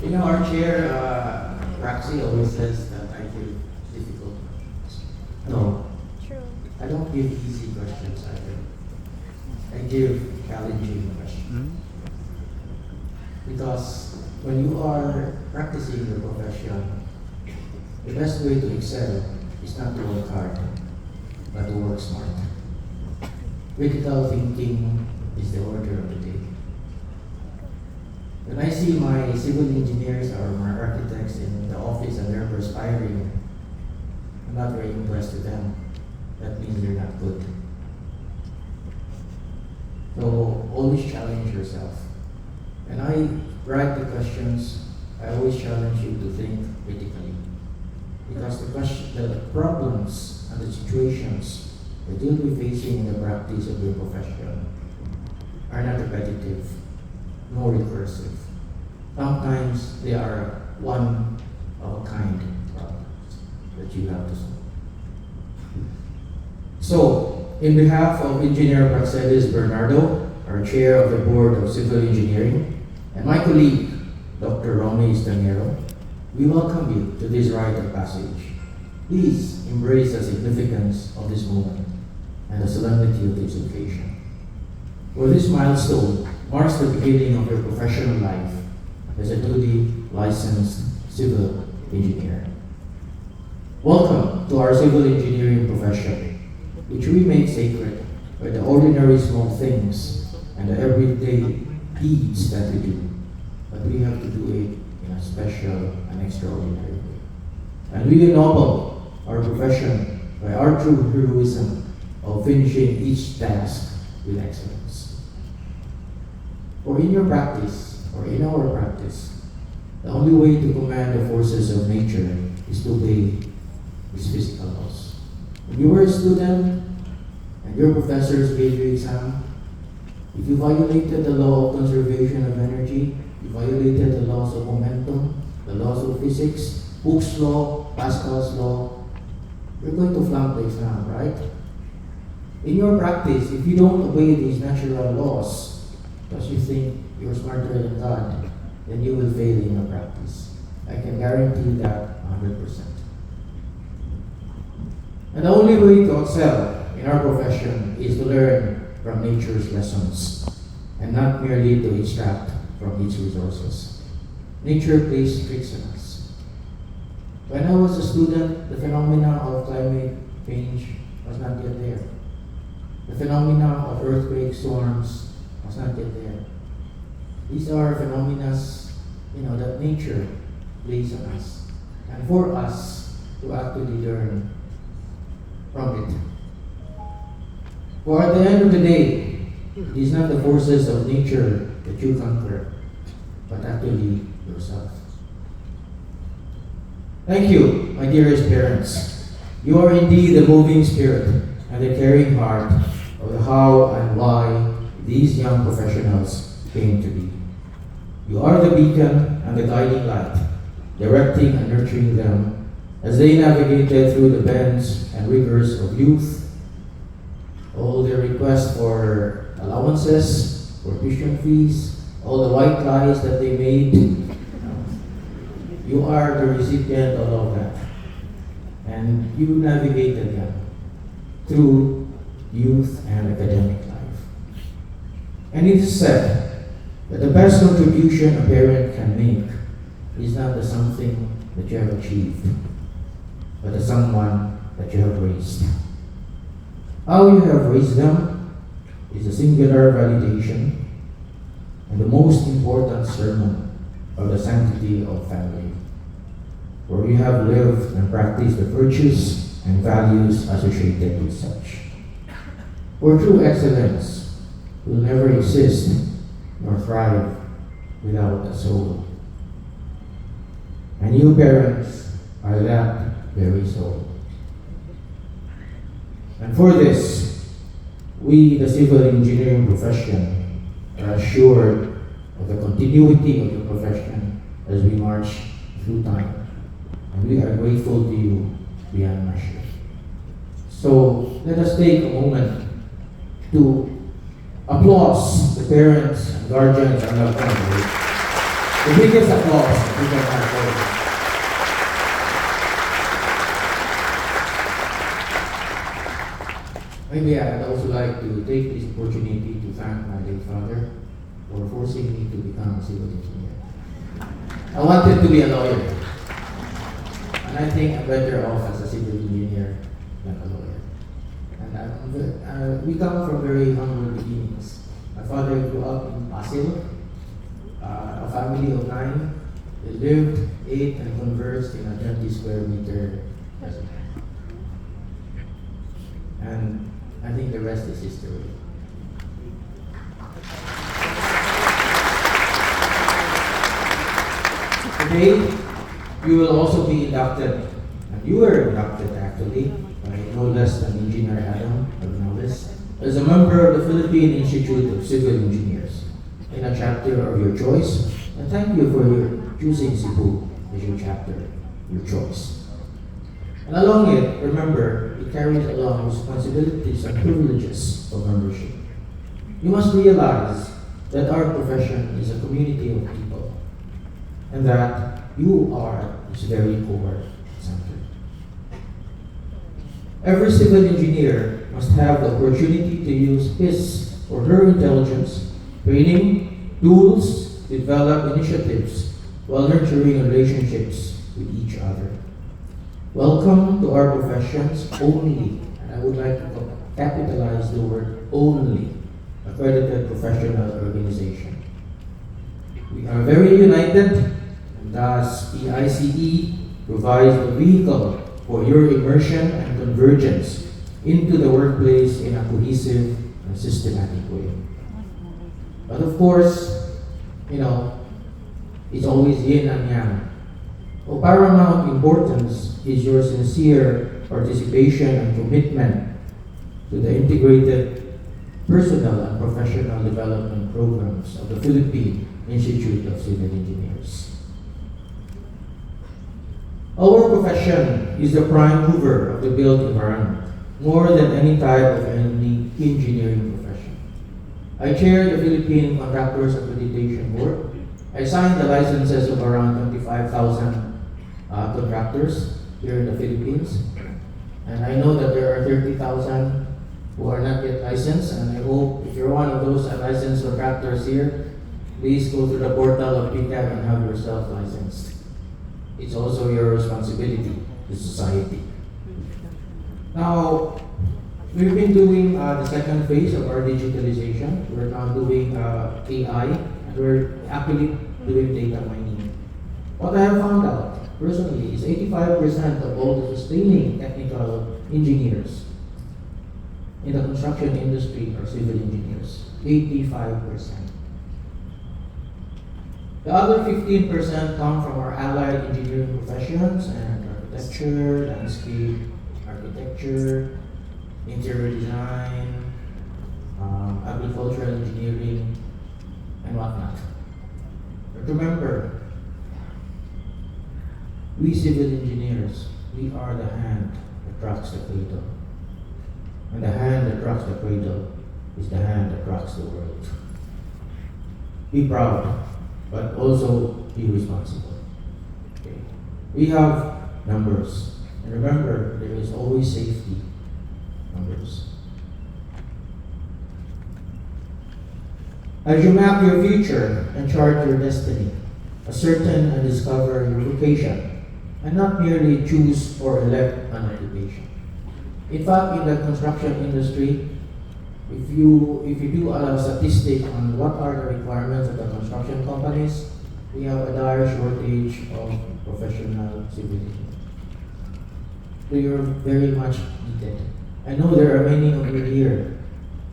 You know, our chair, Roxy, always says that I give difficult questions. No, True. I don't give easy questions either. I give challenging questions. Because when you are practicing your profession, the best way to excel is not to work hard, but to work smart. Critical thinking is the order of the day. When I see my civil engineers or my architects in the office and they're perspiring, I'm not very impressed with them. That means they're not good. So always challenge yourself. When I write the questions, I always challenge you to think critically. Because the problems and the situations that you'll be facing in the practice of your profession are not repetitive, nor recursive. Sometimes they are one of a kind problems that you have to solve. So, in behalf of Engineer Praxedis Bernardo, our Chair of the Board of Civil Engineering, and my colleague, Dr. Ronnie Estanero, we welcome you to this rite of passage. Please embrace the significance of this moment and the solemnity of this occasion. For this milestone marks the beginning of your professional life as a duly licensed civil engineer. Welcome to our civil engineering profession, which we make sacred by the ordinary small things and the everyday deeds that we do. But we have to do it in a special and extraordinary way. And we ennoble our profession by our true heroism of finishing each task with excellence. For in your practice, or in our practice, the only way to command the forces of nature is to obey its physical laws. When you were a student and your professors gave you exam, if you violated the law of conservation of energy, you violated the laws of momentum, the laws of physics, Hooke's law, Pascal's law, you're going to flunk the exam, right? In your practice, if you don't obey these natural laws, because you think you're smarter than God, then you will fail in your practice. I can guarantee that 100%. And the only way to excel in our profession is to learn from nature's lessons and not merely to extract from its resources. Nature plays tricks on us. When I was a student, the phenomena of climate change was not yet there. The phenomena of earthquakes, storms was not yet there. These are phenomena, that nature plays on us, and for us to actually learn from it. For at the end of the day, it is not the forces of nature that you conquer, but actually yourself. Thank you, my dearest parents. You are indeed the moving spirit and the caring heart of the how and why these young professionals came to be. You are the beacon and the guiding light, directing and nurturing them as they navigated through the bends and rigors of youth, all their requests for allowances, for tuition fees, all the white lies that they made. You are the recipient of all of that. And you navigated them through youth and academic life. And it is said that the best contribution a parent can make is not the something that you have achieved, but the someone that you have raised. How you have raised them is a singular validation and the most important sermon of the sanctity of family, where you have lived and practiced the virtues and values associated with such. For true excellence will never exist nor thrive without a soul. And you parents are that very soul. And for this, we, the civil engineering profession, are assured of the continuity of the profession as we march through time. And we are grateful to you beyond measure. So let us take a moment to applause the parents and guardians and our families. The biggest applause that we can have for him. Maybe I'd also like to take this opportunity to thank my late father for forcing me to become a civil engineer. I wanted to be a lawyer, and I think I'm better off as a civil engineer than a lawyer. And we come from very humble beginnings. My father grew up in Pasil, a family of 9. They lived, ate, and conversed in a 20 square meter residence. And I think the rest is history. Today, you will also be inducted, and you were inducted actually, by no less than Engineer Adam Agnales, as a member of the Philippine Institute of Civil Engineers, in a chapter of your choice, and thank you for choosing Cebu as your chapter, your choice. And along it, remember, it carries along responsibilities and privileges of membership. You must realize that our profession is a community of people, and that you are at its very core center. Every civil engineer must have the opportunity to use his or her intelligence, training, tools, develop initiatives, while nurturing relationships with each other. Welcome to our profession's only, and I would like to capitalize the word only, accredited professional organization. We are very united, and thus the ICE provides the vehicle for your immersion and convergence into the workplace in a cohesive and systematic way. But of course, it's always yin and yang. Of paramount importance is your sincere participation and commitment to the integrated personal and professional development programs of the Philippine Institute of Civil Engineers. Our profession is the prime mover of the built environment, more than any type of any engineering profession. I chair the Philippine Contractors Accreditation Board. I signed the licenses of around 25,000 contractors here in the Philippines. And I know that there are 30,000 who are not yet licensed, and I hope if you're one of those unlicensed contractors here, please go to the portal of PCAP and have yourself licensed. It's also your responsibility to society. Now, we've been doing the second phase of our digitalization. We're now doing AI, and we're actually doing data mining. What I have found out personally is 85% of all the sustaining technical engineers in the construction industry are civil engineers. 85%. The other 15% come from our allied engineering professions and architecture, landscape architecture, interior design, agricultural engineering, and whatnot. But remember, we civil engineers, we are the hand that rocks the cradle. And the hand that rocks the cradle is the hand that rocks the world. Be proud, but also be responsible. Okay. We have numbers. And remember, there is always safety. Numbers. As you map your future and chart your destiny, ascertain and discover your vocation, and not merely choose or elect an occupation. In fact, in the construction industry, if you do a statistic on what are the requirements of the construction companies, we have a dire shortage of professional civil engineers. So you're very much needed. I know there are many of you here,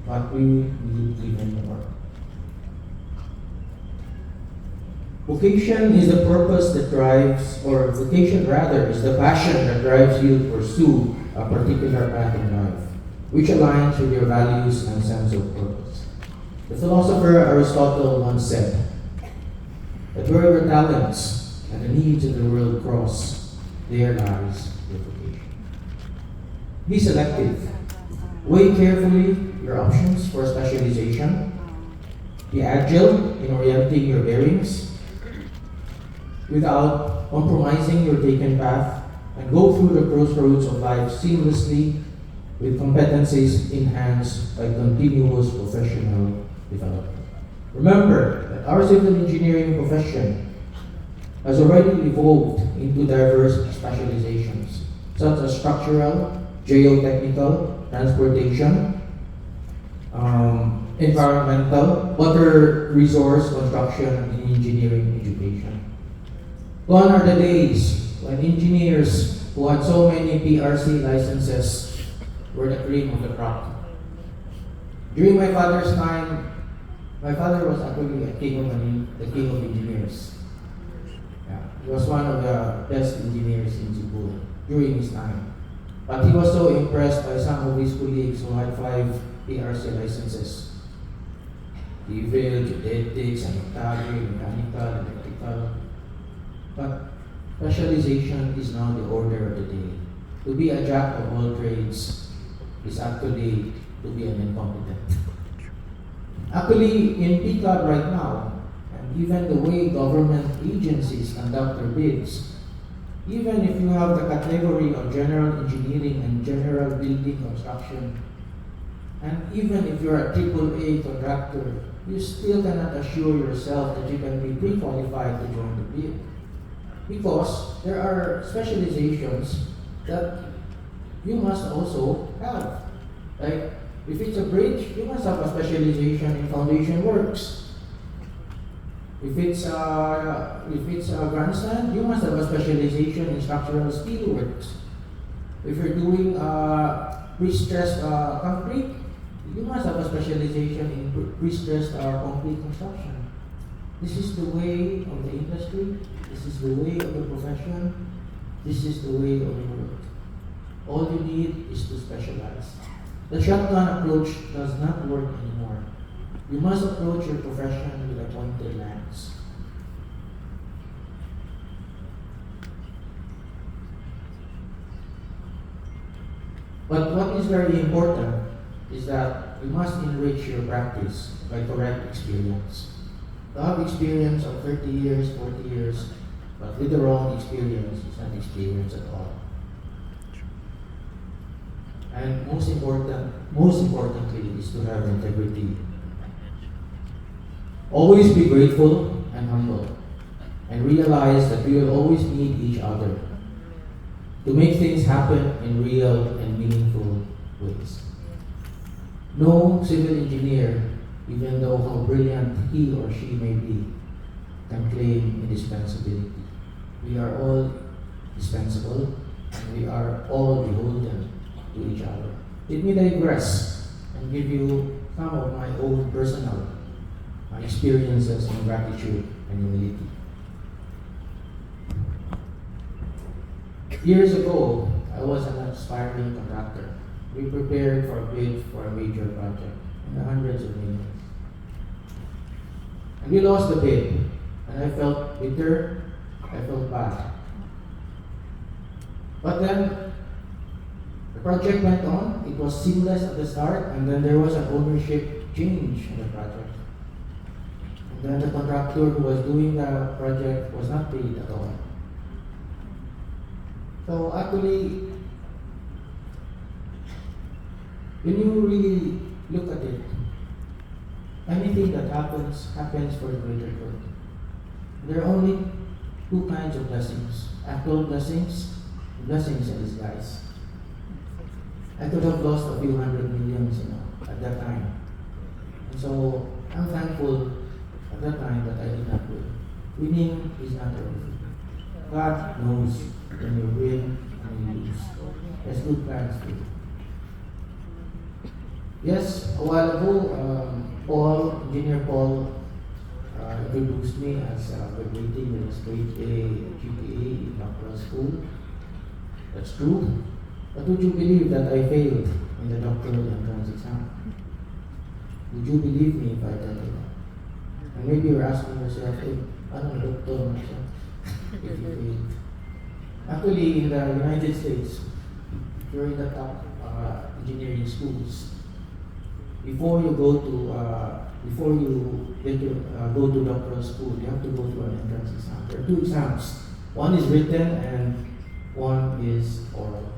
but we need even more. Vocation is the purpose that drives, or vocation rather, is the passion that drives you to pursue a particular path in life, which aligns with your values and sense of purpose. The philosopher Aristotle once said that where your talents and the needs of the world cross, there lies your vocation. Be selective. Weigh carefully your options for specialization. Be agile in orienting your bearings. without compromising your taken path and go through the crossroads of life seamlessly with competencies enhanced by continuous professional development. Remember that our civil engineering profession has already evolved into diverse specializations such as structural, geotechnical, transportation, environmental, water resource construction, and engineering education. Gone are the days when engineers who had so many PRC licenses were the cream of the crop. During my father's time, my father was actually the king of engineers. Yeah, he was one of the best engineers in Cebu during his time. But he was so impressed by some of his colleagues who had 5 PRC licenses. Civil, geodetics, sanitary, mechanical, electrical. But specialization is now the order of the day. To be a jack of all trades is actually to be an incompetent. Actually, in PCAD right now, and even the way government agencies conduct their bids, even if you have the category of general engineering and general building construction, and even if you're a AAA contractor, you still cannot assure yourself that you can be pre-qualified to join the bid. Because there are specializations that you must also have. Like, if it's a bridge, you must have a specialization in foundation works. If it's a grandstand, you must have a specialization in structural steel works. If you're doing pre-stressed concrete, you must have a specialization in pre-stressed concrete construction. This is the way of the industry. This is the way of the profession. This is the way of the world. All you need is to specialize. The shotgun approach does not work anymore. You must approach your profession with a pointed lens. But what is very important is that you must enrich your practice by correct experience. To have experience of 30 years, 40 years, but with the wrong experience is not experience at all. And most importantly is to have integrity. Always be grateful and humble, and realize that we will always need each other to make things happen in real and meaningful ways. No civil engineer, even though how brilliant he or she may be, can claim indispensability. We are all dispensable, and we are all beholden to each other. Let me digress and give you some of my own personal experiences in gratitude and humility. Years ago, I was an aspiring contractor. We prepared for a bid for a major project in the hundreds of millions. And we lost the bid, and I felt bitter, I felt bad. But then, the project went on, it was seamless at the start, and then there was an ownership change in the project. And then the contractor who was doing the project was not paid at all. So actually, when you really look at it, anything that happens for the greater good. There are only 2 kinds of blessings: actual blessings, blessings in disguise. I could have lost a few hundred millions, at that time. And so I'm thankful at that time that I did not win. Winning is not everything. God knows when you win and you lose. There's good plans for you. Yes, a while ago, Engineer Paul introduced me as graduating with a straight A GPA in doctoral school. That's true. But would you believe that I failed in the doctoral entrance exam? Would you believe me if I tell you that? And maybe you're asking yourself, hey, anong doctor na siya if you failed? Actually, in the United States, during the top engineering schools, before you go to before you get to go to doctoral school, you have to go through an entrance exam. There are two exams. One is written and one is oral.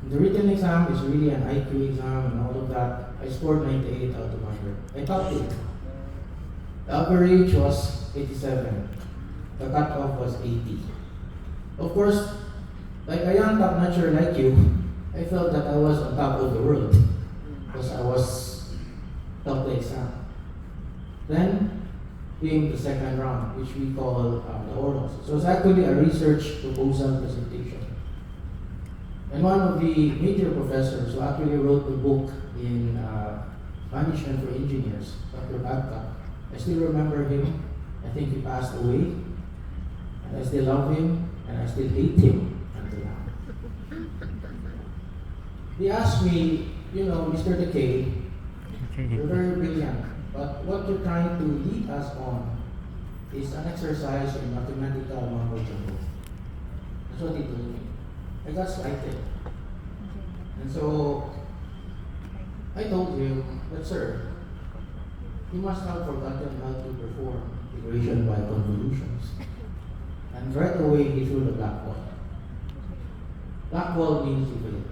The written exam is really an IQ exam and all of that. I scored 98 out of 100. I topped it. The average was 87. The cutoff was 80. Of course, like a young top-notcher like you, I felt that I was on top of the world because I was top the exam. Then came the second round, which we call the orals. So it's actually a research proposal presentation. And one of the major professors who actually wrote the book in Management for Engineers, Dr. Dakay, I still remember him. I think he passed away. And I still love him, and I still hate him until now. He asked me, Mr. Dakay, you're very brilliant, but what you're trying to lead us on is an exercise in mathematical mumbo jumbo. That's what he told me. I got slighted. And so I told him, but sir, you must have forgotten how to perform integration by convolutions. And right away he threw the black ball. Black ball means you failed.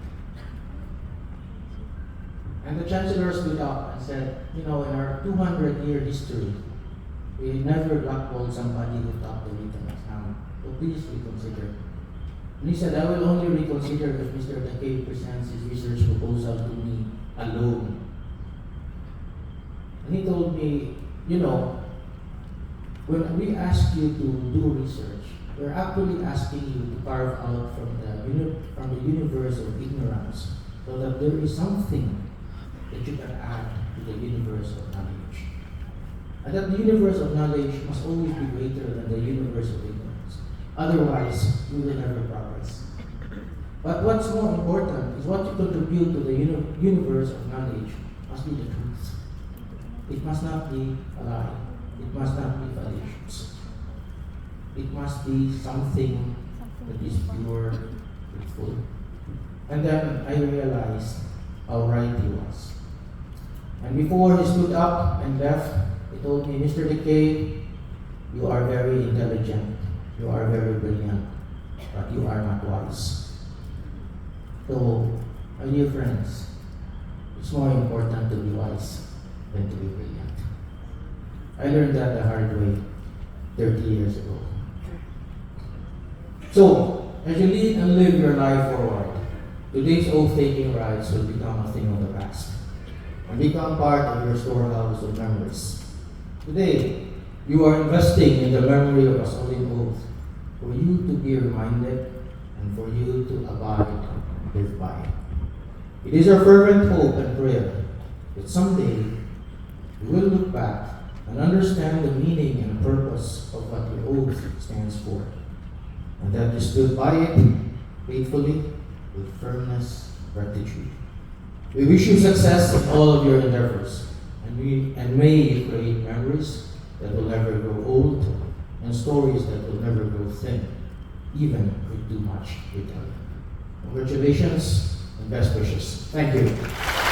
And the chancellor stood up and said, in our 200-year history, we never blackballed somebody who topped the written exam. So please reconsider. And he said, I will only reconsider if Mr. Dakay presents his research proposal to me alone. And he told me, when we ask you to do research, we're actually asking you to carve out from the universe of ignorance so that there is something that you can add to the universe of knowledge. And that the universe of knowledge must always be greater than the universe of ignorance. Otherwise, we will never progress. But what's more important is what you contribute to the universe of knowledge must be the truth. It must not be a lie. It must not be fallacious. It must be something that is pure, truthful. And then I realized how right he was. And before he stood up and left, he told me, Mr. Dakay, you are very intelligent, you are very brilliant, but you are not wise. So, my dear friends, it's more important to be wise than to be brilliant. I learned that the hard way 30 years ago. So, as you lead and live your life forward, today's oath-taking rights will become a thing of the past and become part of your storehouse of memories. Today, you are investing in the memory of a solemn oath for you to be reminded and for you to abide and live by. It is our fervent hope and prayer that someday you will look back and understand the meaning and purpose of what your oath stands for, and that you stood by it faithfully with firmness and gratitude. We wish you success in all of your endeavors, and may you create memories that will never grow old and stories that will never grow thin, even with too much retelling. Congratulations and best wishes. Thank you.